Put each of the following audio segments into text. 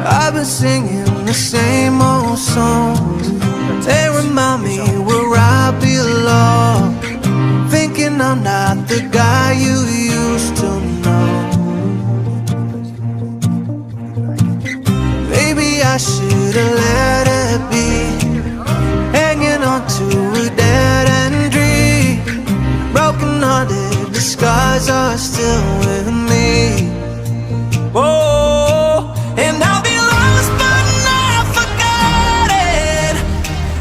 I've been singing the same old songs. They remind me where I belong. Thinking I'm not the guy you used to know. Maybe I should've let it be, hanging on to a dead-end dream. Broken hearted, the scars are still with me. Oh, and I'll be lost but not forgotten.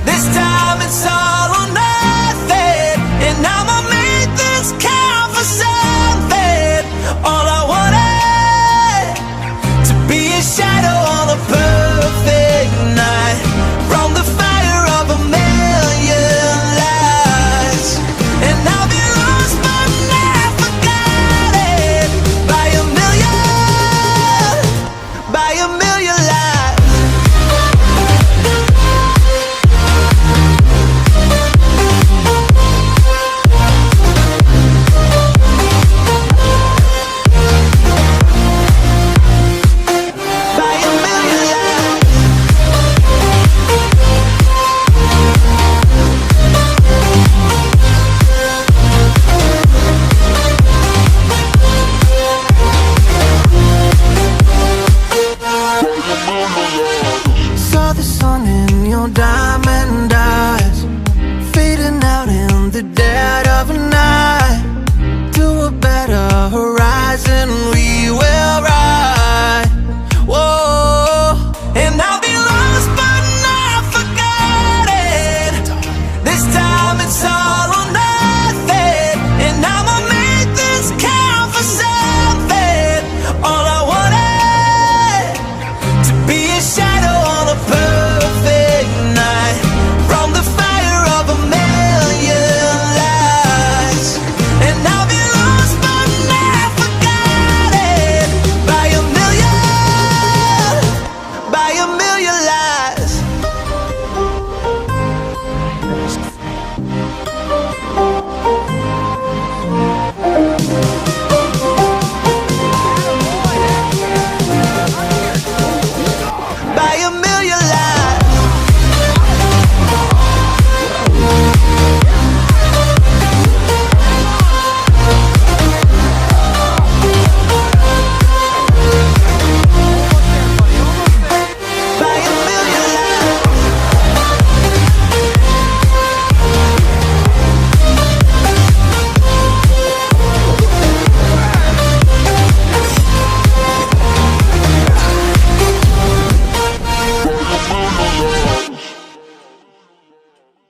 This time it's all or nothing, and I'ma make this count for something. All I wanted to be a shadow on a perfect night, from the fire of a million lights. And I'll be lost but not forgotten by a million lights.